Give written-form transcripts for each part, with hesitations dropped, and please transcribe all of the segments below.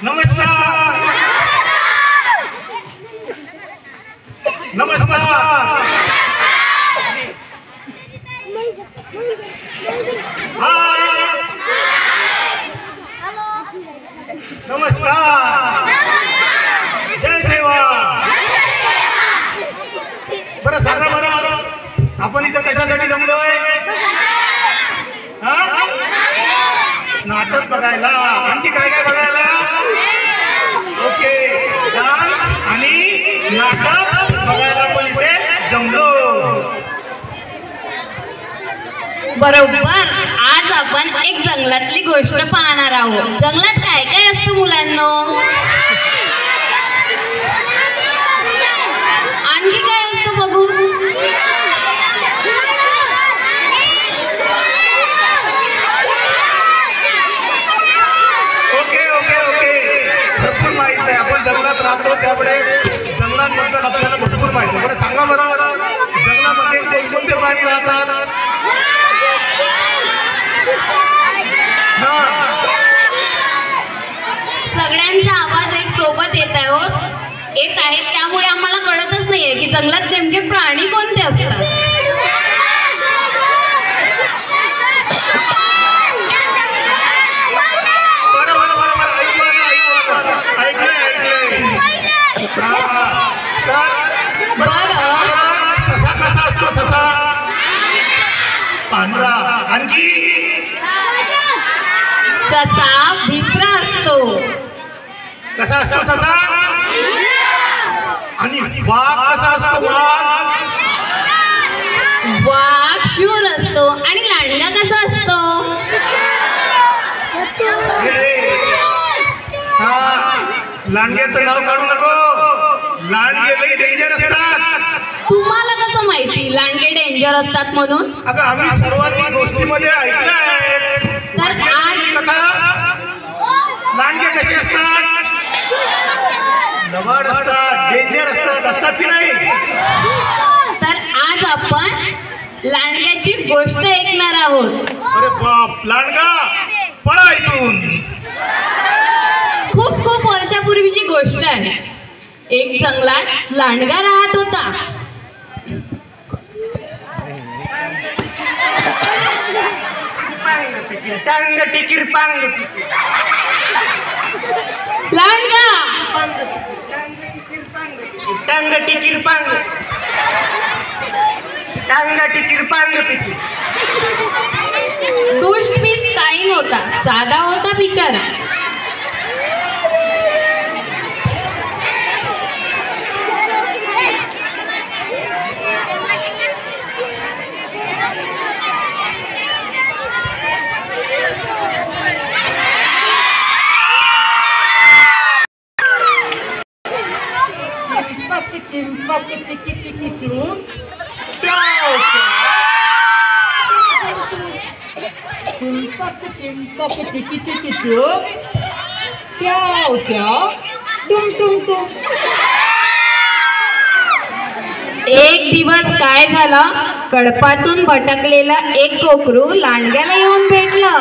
नमस्कार नमस्कार हाय नमस्कार जय सेवा. बरं सांगा बरं आपण इथं कशासाठी जमलोय? नाटक बघायला. आणखी काय काय बघायला? ओके डान्स आणि नाटक बघायला पण इथे जमलो. बरोबर. आज आपण एक जंगलातली गोष्ट पाहणार आहोत. जंगलात काय काय असतं मुलांनो? आणखी काय असतं बघू? ओके ओके ओके भरपूर माहिती आहे. आपण जंगलात राहतो त्यामुळे जंगलांबद्दल आपल्याला भरपूर माहिती आहे. बरं सांगा बरं जंगलामध्ये कोणकोणते प्राणी राहतात? सगळ्यांचा आवाज एक सोबत येत आहे त्यामुळे आम्हाला कळतच नाहीये की जंगलात नेमके प्राणी कोणते असतात. ससा कसा असतो? ससा पांढरा. आणखी ससा भित्रा असतो. कसा असतो ससा? आणि वाघ कसा असतो? वाघ शूर असतो. आणि लांडगा कसा असतो? लांडग्याचं नाव काढू नको. लांडगे लई डेंजर असतात. तुम्हाला कसं माहिती लांडगे डेंजर असतात म्हणून? अगं आम्ही सर्वांनी गोष्टीमध्ये ऐकलं आहे. तर आज कथा लांडगे कसे असतात? लवाड असतात, डेंजर असतात की नाही? तर आज आपण लांडग्याची गोष्ट ऐकणार आहोत. अरे बाप, लांडगा पळा इथून. खूप खूप वर्षापूर्वीची गोष्ट आहे. एक जंगलात लांडगा राहत होता. लांडगा टांग टिकीर पांग टांग टिकीर पांग पिकी. दुष्ट बिष्ट काही नव्हता. साधा होता बिचारा. एक दिवस काय झालं? कळपातून भटकलेला एक कोकरू लांडग्याला येऊन भेटलं.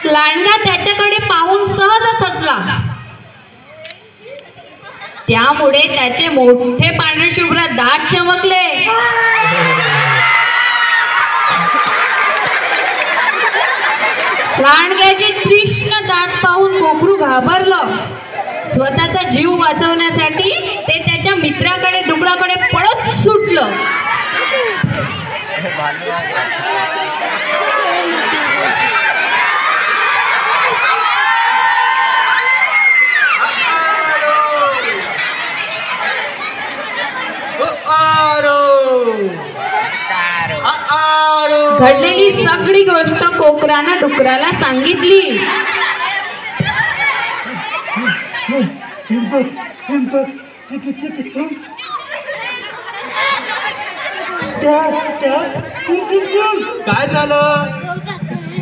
लांडगा त्याच्याकडे पाहून सहजच हसला. त्यामुळे त्याचे मोठे पांढरे शुभ्र दात चमकले. लांडग्याचे तीक्ष्ण दात पाहून कोकरू घाबरलं. स्वतःचा जीव वाचवण्यासाठी ते त्याच्या मित्राकडे डुकराकडे पळत सुटलं. घडलेली सगळी गोष्ट कोकरानं डुकराला सांगितली. त्या काय झालं?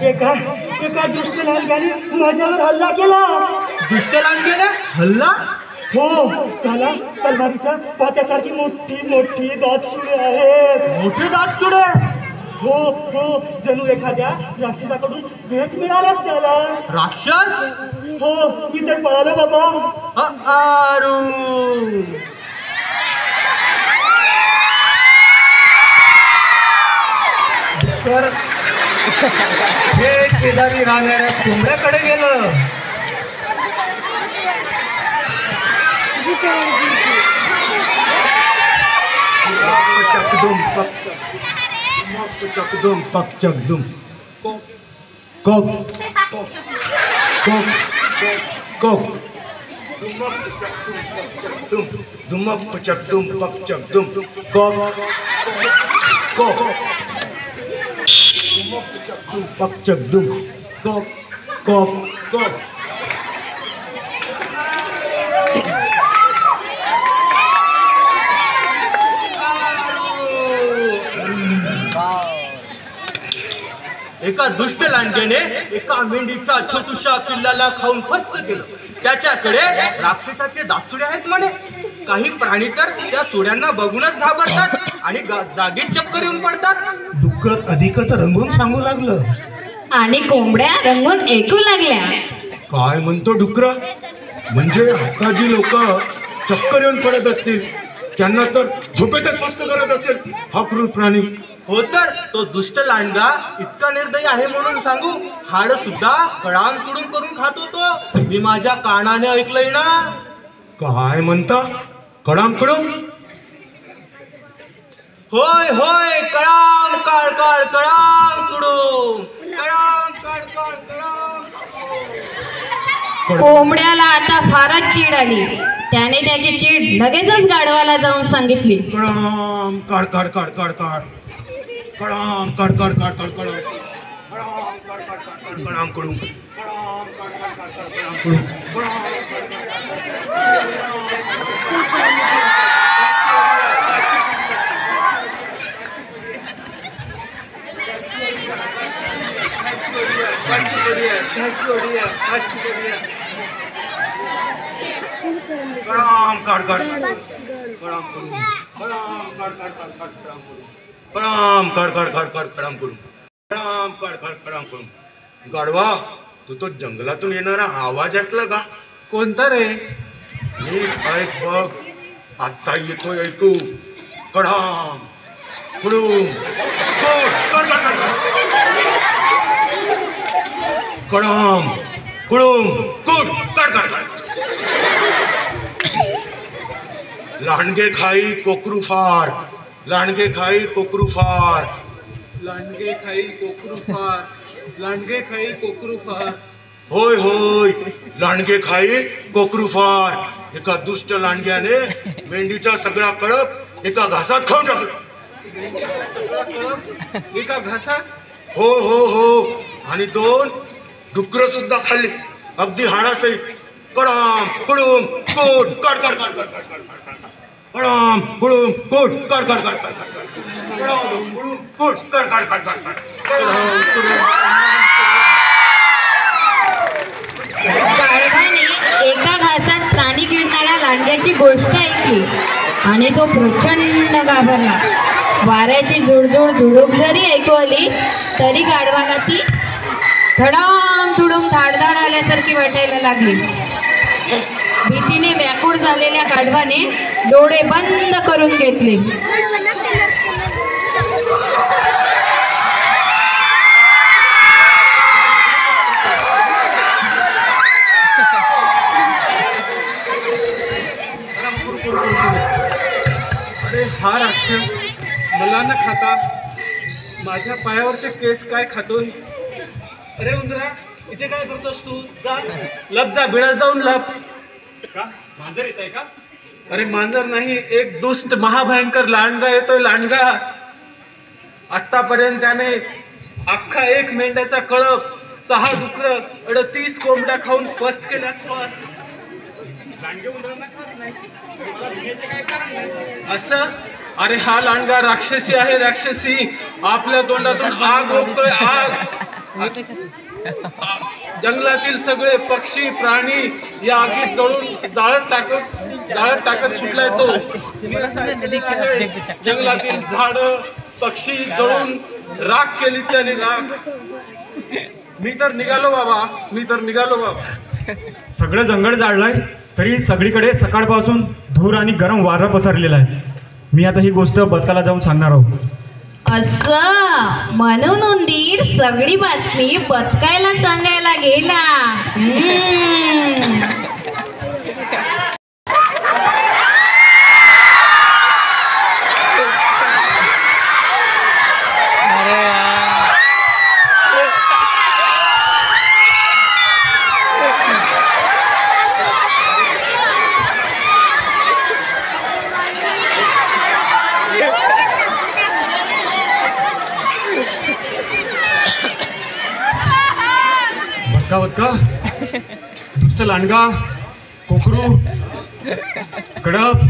एका दुष्ट लांडग्याने माझ्यावर हल्ला केला. दुष्ट लांडग्याने हल्ला? हो, त्याला तलवारीच्या पात्यासारखी मोठी मोठी दातचुडे आहेत. मोठे दात चुडे? हो हो, जणू एखाद्या राक्षसाकडून भेट मिळाल्या त्याला. राक्षस? हो, मी ते पळालो बाबा. आरू तर हे शेजारी राहणाऱ्या कोंबड्याकडे गेलं. चकदुम पक चकदुम कोक कोक कोक कोक दुमक चकदुम पक चकदुम कोक कोक दुमक चकदुम पक चकदुम कोक कोक कोक. एका दुष्ट लांडग्याने एका मेंढीचा छोटूशा पिल्लाला खाऊन फस्त केलं. त्याच्याकडे राक्षसाचे दातसुडे आहेत म्हणे. काही प्राणी तर त्या सुड्यांना बघूनच घाबरतात आणि जागीच चक्कर येऊन पडतात. डुक्कर अधिकच रंगून सांगू लागलं. आणि कोंबड्या रंगून ऐकू लागल्या. काय म्हणतो डुकरा? म्हणजे आता जी लोक चक्कर येऊन पडत असतील त्यांना तर झोपेतच फस्त करत असेल हा क्रूर प्राणी. हो, तर तो दुष्ट लांडगा इतका निर्दयी आहे म्हणून सांगू, हाड सुद्धा कडाम कुडून करून खात होतो. मी माझ्या कानाने ऐकलंय ना. काय म्हणता? कडाम कडूम? होय होय, कडाम काळ काळ कडाम कुडूम, कडाम काळ काळ कडाम. कोंबड्याला आता फारच चीड आली. त्याने त्याची चीड लगेचच गाढवाला जाऊन सांगितली. कडाम काढ काढ काढ काढ काढ कडाम काढ काढ काढ काढ कडाम कडाम काढ काढ काढ काढ कडाम कडूम कडाम काढ काढ काढ काढ कडाम कडूम कडाम काढ काढ कडाम कडूम कडाम काढ काढ काढ काढ कडाम कडूम कडाम काढ काढ काढ काढ कडाम कडूम कडाम काढ काढ कडाम कडूम. गाढवा, तू तो जंगलातून येणारा आवाज ऐकला का? कोणता रे? नीट ऐक बघ, आता येतोय ऐकू. कडाम कडूम कडाम कडूम कोट काढ काढ काढ. लांडगे खाई कोकरू फार, लांडगे खाई कोकरू फार, लांडगे खाई कोकरू फार, लांडगे खाई कोकरू फार. होय होय, लांडगे खाई कोकरू फार. एका दुष्ट लांडग्याने मेंढीचा सगळा कळप एका घासात खाऊन टाकला. एका घासात? हो हो हो, आणि 2 डुकर सुद्धा खाल्ली, अगदी हाडासहित. कडाम कडूम कोट काढ काढ काढ काढ काढ काढ. कडाम कडूम कोट काढ काढ काढ काढ काढ. कडाम कडूम कोट काढ काढ काढ काढ काढ. गाढवाने एका घासात प्राणी गिळणाऱ्या लांडग्याची गोष्ट ऐकली आणि तो प्रचंड घाबरला. वाऱ्याची झुळझुळ झुळूक जरी ऐकू आली तरी गाढवाला ती धडाम धुडूम धाडधाड आल्यासारखी वाटायला लागली. भीतीने व्याकुळ झालेल्या गाढवाने डोळे बंद करून घेतले. अरे हा राक्षस मला न खाता माझ्या पायावरचे केस काय खातोय? अरे उंदरा, इथे काय करतोस तू? जा लप, जा बिळात जाऊन लप. का मांजर येत आहे का? अरे मांजर नाही, एक दुष्ट महाभयंकर लांडगा येतोय. लांडगा आतापर्यंत त्याने अख्खा 1 मेंढ्याचा कळप, 6 डुकर, 30 कोंबड्या खाऊन फस्त केल्या. फस्त लांडगे उंदरांना खात नाही, मला भिण्याचे काय कारण नाही. असं अरे हा लांडगा राक्षसी आहे, राक्षसी. आपल्या तोंडातून आग ओकतोय, आग. जंगलातील सगळे पक्षी प्राणी या आगीत जाळत टाकत सुटलाय तो. मी असं ऐकलेलं आहे, जंगलातील झाड पक्षी जळून राख केली त्याने, राख. मी तर निघालो बाबा. सगळं जंगल जाळलंय तरी सगळीकडे सकाळपासून धूर आणि गरम वारा पसरलेला आहे. मी आता ही गोष्ट बदकाला जाऊन सांगणार आहोत. असं म्हणून उंदीर सगळी बातमी बदकायला सांगायला गेला. बदका दुष्ट लांडगा, कोकरू, कडप,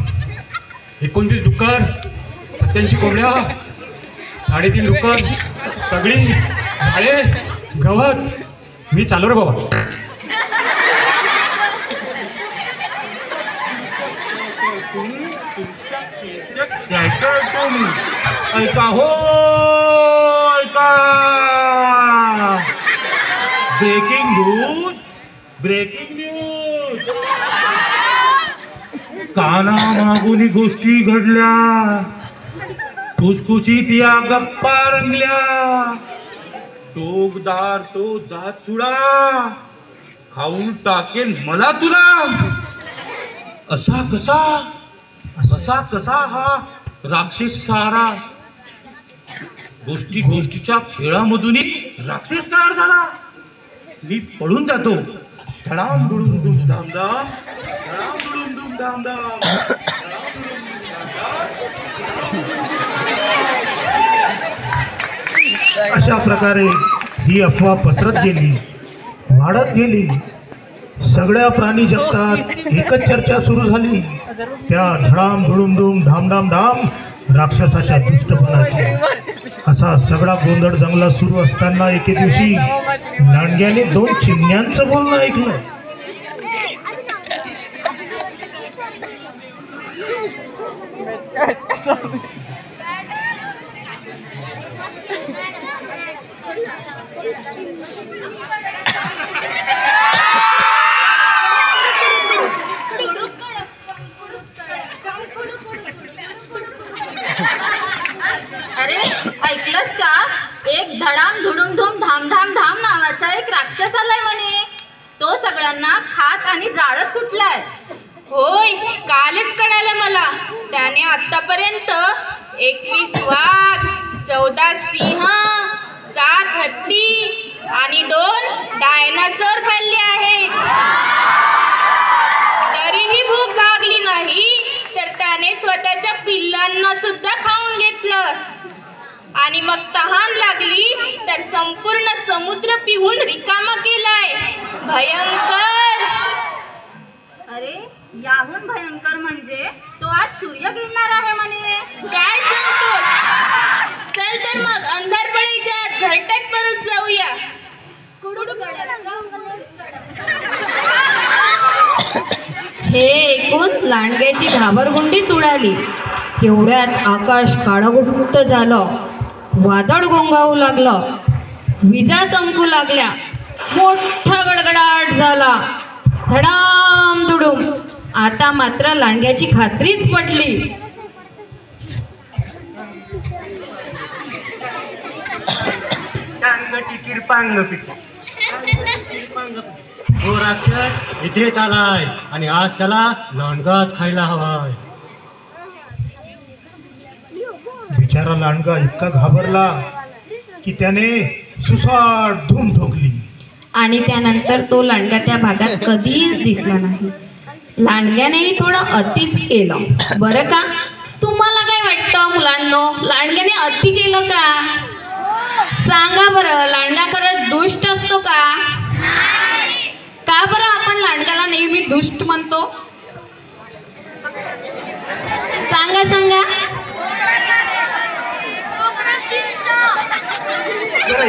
29 डुक्कर, 87 कोंबड्या, 3.5 डुक्कर, सगळी झाडे, गवत. मी चालू रे बाबा. ऐका हो, ऐका. Breaking news. कानामागून गोष्टी घडल्या, खुसखुशीत या गप्पा रंगल्या. टोकदार तो दात सुडा, खाऊन टाकेल मला तुला. असा कसा हा राक्षस सारा. गोष्टीच्या खेळामधूनही राक्षस तयार झाला. मी पळून जातो. धडाम धुडूम धूम धाम धाम, धडाम धुडूम धूम धाम धाम. अशा प्रकारे ही अफवा पसरत गेली, वाढत गेली. सगळ्या प्राणी जगतात एकच चर्चा सुरू झाली, त्या धडाम धुडूम धूम धाम धाम धाम राक्षसाच्या दुष्टपणाची. असा सगळा गोंधळ जंगलात सुरू असताना एके दिवशी लांडग्याने 2 चिमण्यांचं बोलणं ऐकलं. अरे ऐकलंस का? एक धडाम धुडूम धूम धाम धाम धाम नावाचा एक राक्षस आलाय म्हणे. तो सगळ्यांना खात आणि जाळत सुटलाय. होय, कालच कळालं मला. त्याने आतापर्यंत 21 वाघ, 14 सिंह, 7 हत्ती आणि 2 डायनासोर खाल्ले आहेत. तरीही भूक भागली नाही तर त्याने स्वतःच्या पिल्लांना सुद्धा खाऊन घेतलं. आणि मग तहान लागली तर संपूर्ण समुद्र पिऊन रिकामा केलाय. भयंकर. अरे याहून भयंकर म्हणजे तो आज सूर्य गिळणार आहे म्हणे. काय सांगतोस? चल तर मग अंधारपळीच्या घरट्यात परत जाऊया. हे ऐकून लांडग्याची घाबरगुंडीच उडाली. तेवढ्यात आकाश काळगुट्ट झालं, वादळ घोंगावू लागलं, विजा चमकू लागल्या, मोठा गडगडाट झाला. धडाम धुडूम. आता मात्र लांडग्याची खात्रीच पटली. हो राक्षस इथेच आलाय आणि आज त्याला लांडगाच खायला हवाय. बिचारा लांडगा इतका घाबरला की त्याने सुसाट धूम ठोकली. आणि त्यानंतर तो लांडगा त्या भागात कधीच दिसला नाही. लांडग्यानेही थोडं अतिच केलं बरं का. तुम्हाला काय वाटतं मुलांनो, लांडग्याने अति केलं का? सांगा बरं, लांडगा खरंच दुष्ट असतो का? का बरं आपण लांडग्याला नेहमी दुष्ट म्हणतो? सांगा सांगा.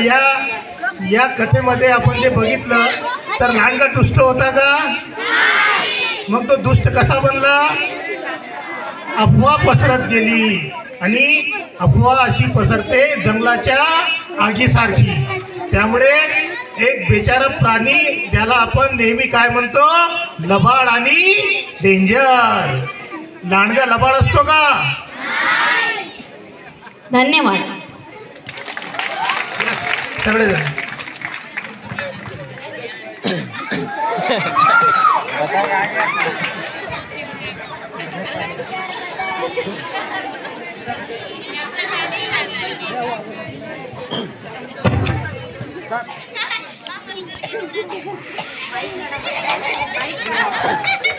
या कथेमध्ये आपण जे बघितलं तर लांडगा दुष्ट होता का? मग तो दुष्ट कसा बनला? अफवा पसरत गेली आणि अफवा अशी पसरते जंगलाच्या आगीसारखी. त्यामुळे एक बेचारा प्राणी ज्याला आपण नेहमी काय म्हणतो, लबाड आणि डेंजर. लांडगा लबाड असतो का? धन्यवाद. सगळेजण Bye.